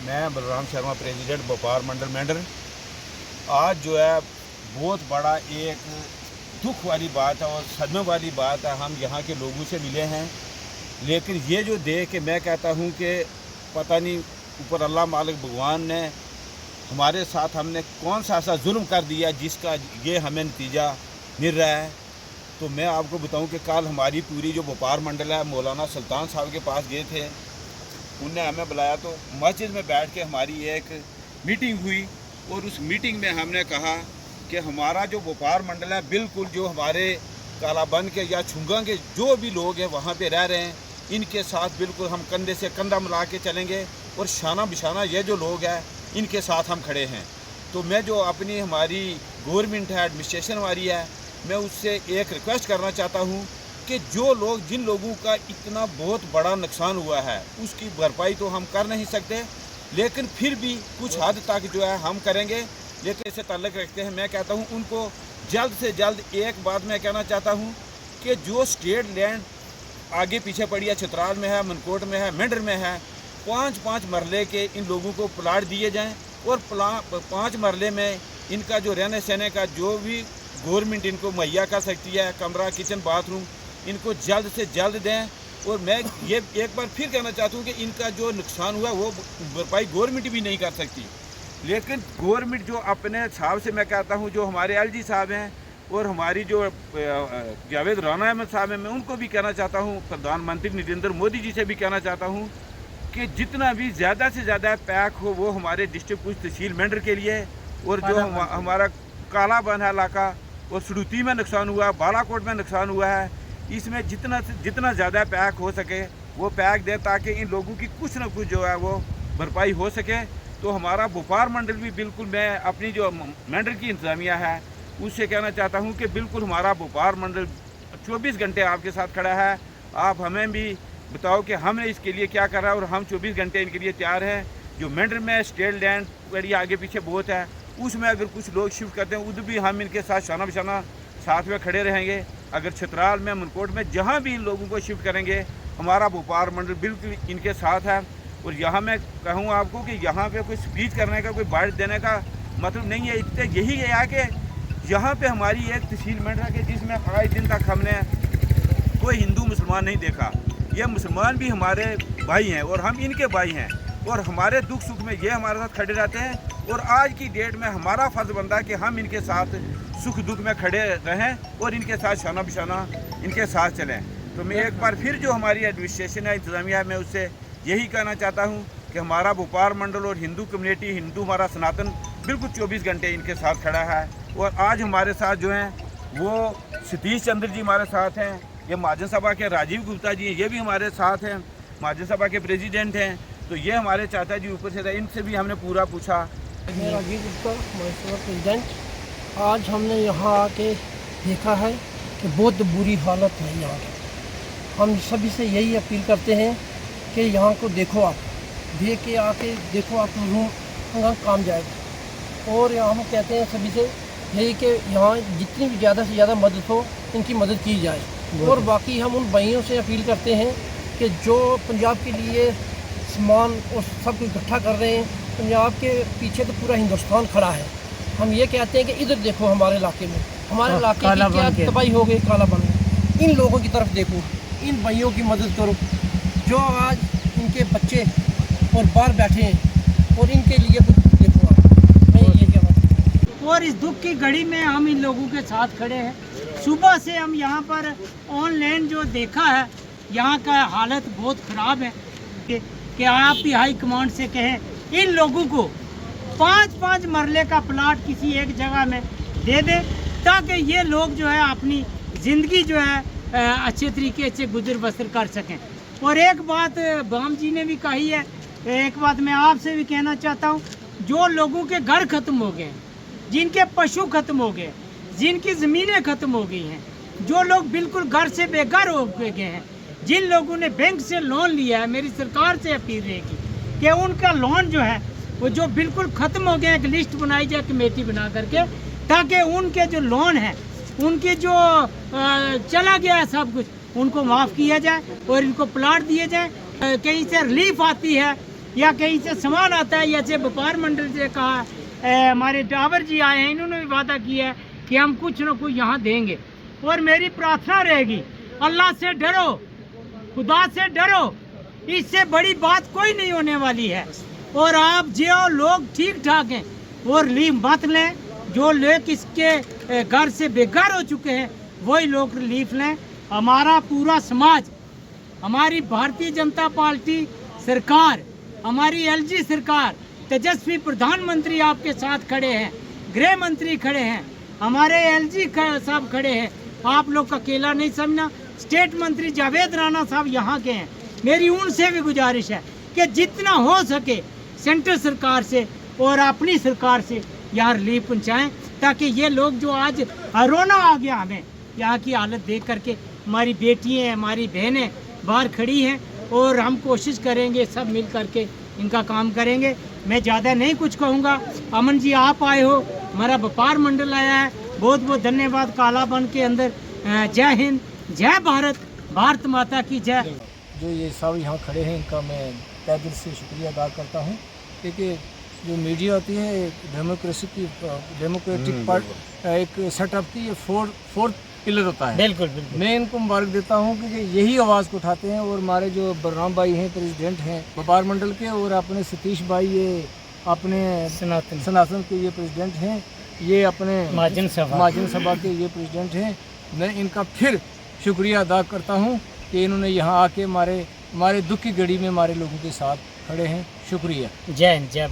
मैं बलराम शर्मा, प्रेसिडेंट व्यापार मंडल मेंढर। आज जो है बहुत बड़ा एक दुख वाली बात है और सदमे वाली बात है। हम यहाँ के लोगों से मिले हैं, लेकिन ये जो देख के मैं कहता हूँ कि पता नहीं ऊपर अल्लाह मालिक भगवान ने हमारे साथ हमने कौन सा ऐसा जुल्म कर दिया जिसका ये हमें नतीजा मिल रहा है। तो मैं आपको बताऊं कि कल हमारी पूरी जो व्यापार मंडल है मौलाना सुल्तान साहब के पास गए थे। उनने हमें बुलाया तो मस्जिद में बैठ के हमारी एक मीटिंग हुई और उस मीटिंग में हमने कहा कि हमारा जो व्यापार मंडल है बिल्कुल जो हमारे कालाबंद के या छुंगा के जो भी लोग हैं वहाँ पे रह रहे हैं, इनके साथ बिल्कुल हम कंधे से कंधा मिला के चलेंगे और शाना बिशाना ये जो लोग हैं इनके साथ हम खड़े हैं। तो मैं जो अपनी हमारी गवर्नमेंट है, एडमिनिस्ट्रेशन हमारी है, मैं उससे एक रिक्वेस्ट करना चाहता हूँ कि जो लोग जिन लोगों का इतना बहुत बड़ा नुकसान हुआ है उसकी भरपाई तो हम कर नहीं सकते, लेकिन फिर भी कुछ हद तक जो है हम करेंगे। लेकिन इससे ताल्लुक़ रखते हैं मैं कहता हूँ उनको जल्द से जल्द एक बात मैं कहना चाहता हूँ कि जो स्टेट लैंड आगे पीछे पड़ी है, चित्राल में है, मनकोट में है, मेंढर में है, 5-5 मरले के इन लोगों को प्लाट दिए जाएं और 5 मरले में इनका जो रहने सहने का जो भी गवर्नमेंट इनको मुहैया कर सकती है, कमरा, किचन, बाथरूम, इनको जल्द से जल्द दें। और मैं ये एक बार फिर कहना चाहता हूँ कि इनका जो नुकसान हुआ वो भरपाई गवर्नमेंट भी नहीं कर सकती, लेकिन गवर्नमेंट जो अपने हिसाब से मैं कहता हूँ जो हमारे एलजी साहब हैं और हमारी जो जावेद राना अहमद साहब हैं, मैं उनको भी कहना चाहता हूँ, प्रधानमंत्री नरेंद्र मोदी जी से भी कहना चाहता हूँ कि जितना भी ज़्यादा से ज़्यादा पैक हो वो हमारे डिस्ट्रिक्ट पुलिस तहसील मेंढर के लिए, और जो हमारा कालाबंद है इलाका और सड़ूती में नुकसान हुआ है, बालाकोट में नुकसान हुआ है, इसमें जितना ज़्यादा पैक हो सके वो पैक दें ताकि इन लोगों की कुछ ना कुछ जो है वो भरपाई हो सके। तो हमारा व्यापार मंडल भी बिल्कुल, मैं अपनी जो मेंढर की इंतज़ामिया है उससे कहना चाहता हूँ कि बिल्कुल हमारा व्यापार मंडल 24 घंटे आपके साथ खड़ा है। आप हमें भी बताओ कि हमने इसके लिए क्या करा और हम 24 घंटे इनके लिए तैयार हैं। जो मेंढर में स्टेट लैंड बड़ी आगे पीछे बहुत है, उसमें अगर कुछ लोग शिफ्ट करते हैं उधर भी हम इनके साथ शाना बिशाना साथ में खड़े रहेंगे। अगर चित्राल में, मनकोट में, जहाँ भी इन लोगों को शिफ्ट करेंगे हमारा व्यापार मंडल बिल्कुल इनके साथ है। और यहाँ मैं कहूँ आपको कि यहाँ पे कोई स्पीच करने का, कोई बाइट देने का मतलब नहीं है। इतने यही है कि यहाँ पे हमारी एक तहसील मेंढर के जिसमें आज दिन तक हमने कोई हिंदू मुसलमान नहीं देखा। ये मुसलमान भी हमारे भाई हैं और हम इनके भाई हैं और हमारे दुख सुख में ये हमारे साथ खड़े रहते हैं। और आज की डेट में हमारा फ़र्ज़ बनता है कि हम इनके साथ सुख दुख में खड़े रहें और इनके साथ शाना बिशाना इनके साथ चलें। तो मैं एक बार फिर जो हमारी एडमिनिस्ट्रेशन है, इंतज़ामिया है, मैं उससे यही कहना चाहता हूँ कि हमारा व्यापार मंडल और हिंदू कम्युनिटी, हिंदू हमारा सनातन बिल्कुल 24 घंटे इनके साथ खड़ा है। और आज हमारे साथ जो हैं वो सतीश चंद्र जी हमारे साथ हैं, ये महाजन सभा के राजीव गुप्ता जी हैं, ये भी हमारे साथ हैं, महाजन सभा के प्रेसिडेंट हैं। तो ये हमारे चाचा जी ऊपर से थे, इनसे भी हमने पूरा पूछा। मैं राजीव गुप्ता, महासभा प्रेसिडेंट। आज हमने यहाँ आके देखा है कि बहुत बुरी हालत है यहाँ की। हम सभी से यही अपील करते हैं कि यहाँ को देखो, आप देख के आके देखो, आप रूम काम जाएगा। और यहाँ हम कहते हैं सभी से यही कि यहाँ जितनी भी ज़्यादा से ज़्यादा मदद हो इनकी मदद की जाए। और बाकी हम उन भाइयों से अपील करते हैं कि जो पंजाब के लिए सामान और सब कुछ इकट्ठा कर रहे हैं, पंजाब के पीछे तो पूरा हिंदुस्तान खड़ा है। हम ये कहते हैं कि इधर देखो, हमारे इलाके में, हमारे इलाके की क्या तबाही हो गई कालाबंद। इन लोगों की तरफ देखो, इन भाइयों की मदद करो जो आज इनके बच्चे और बाहर बैठे हैं और इनके लिए कुछ देखो। मैं ये कहना चाहता हूँ। और इस दुख की घड़ी में हम इन लोगों के साथ खड़े हैं। सुबह से हम यहाँ पर ऑनलाइन जो देखा है, यहाँ का हालत बहुत ख़राब है कि आप भी हाई कमांड से कहें इन लोगों को 5-5 मरले का प्लाट किसी एक जगह में दे दें ताकि ये लोग जो है अपनी ज़िंदगी जो है अच्छे तरीके से गुजर बसर कर सकें। और एक बात बाम जी ने भी कही है, एक बात मैं आपसे भी कहना चाहता हूँ, जो लोगों के घर ख़त्म हो गए, जिनके पशु ख़त्म हो गए, जिनकी ज़मीनें ख़त्म हो गई हैं, जो लोग बिल्कुल घर से बेघर हो गए हैं, जिन लोगों ने बैंक से लोन लिया है, मेरी सरकार से अपील रहेगी कि उनका लोन जो है वो जो बिल्कुल ख़त्म हो गया, एक लिस्ट बनाई जाए कमेटी बना करके, ताकि उनके जो लोन है, उनके जो चला गया है सब कुछ, उनको माफ़ किया जाए और इनको प्लाट दिए जाए। कहीं से रिलीफ आती है या कहीं से सामान आता है, जैसे व्यापार मंडल से कहा हमारे टावर जी आए हैं, इन्होंने भी वादा किया है कि हम कुछ न कुछ यहाँ देंगे। और मेरी प्रार्थना रहेगी, अल्लाह से डरो, खुदा से डरो, इससे बड़ी बात कोई नहीं होने वाली है। और आप जो लोग ठीक ठाक हैं वो रिलीफ मत लें, जो लोग इसके घर से बेघर हो चुके हैं वही लोग रिलीफ लें। हमारा पूरा समाज, हमारी भारतीय जनता पार्टी सरकार, हमारी एलजी सरकार, तेजस्वी प्रधानमंत्री आपके साथ खड़े हैं, गृह मंत्री खड़े हैं, हमारे एलजी साहब खड़े हैं, आप लोग अकेला नहीं समझना। स्टेट मंत्री जावेद राणा साहब यहाँ के हैं, मेरी उनसे भी गुजारिश है कि जितना हो सके सेंट्रल सरकार से और अपनी सरकार से यहाँ रिलीफ पहुँचाएँ, ताकि ये लोग जो आज रोना आ गया हमें यहाँ की हालत देख करके, हमारी बेटियाँ, हमारी बहनें बाहर खड़ी हैं, और हम कोशिश करेंगे सब मिल करके इनका काम करेंगे। मैं ज़्यादा नहीं कुछ कहूँगा। अमन जी आप आए हो, हमारा व्यापार मंडल आया है, बहुत बहुत धन्यवाद। कालाबन के अंदर जय हिंद, जय भारत, भारत माता की जय। जो ये सब यहाँ खड़े हैं इनका मैं तहे दिल से शुक्रिया अदा करता हूँ, क्योंकि जो मीडिया होती है डेमोक्रेटिक पार्ट एक सेटअप की ये फोर्थ पिलर होता है। बिल्कुल बिल्कुल, मैं इनको मुबारक देता हूँ क्योंकि यही आवाज़ को उठाते हैं। और हमारे जो बलराम भाई हैं, प्रेसिडेंट हैं व्यापार मंडल के, और अपने सतीश भाई ये अपने सनातन के ये प्रेसिडेंट हैं, ये अपने महाजन सभा के ये प्रेसिडेंट हैं। मैं इनका फिर शुक्रिया अदा करता हूँ कि इन्होंने यहाँ आके हमारे दुख की घड़ी में हमारे लोगों के साथ खड़े हैं। शुक्रिया। जय हिंद, जय।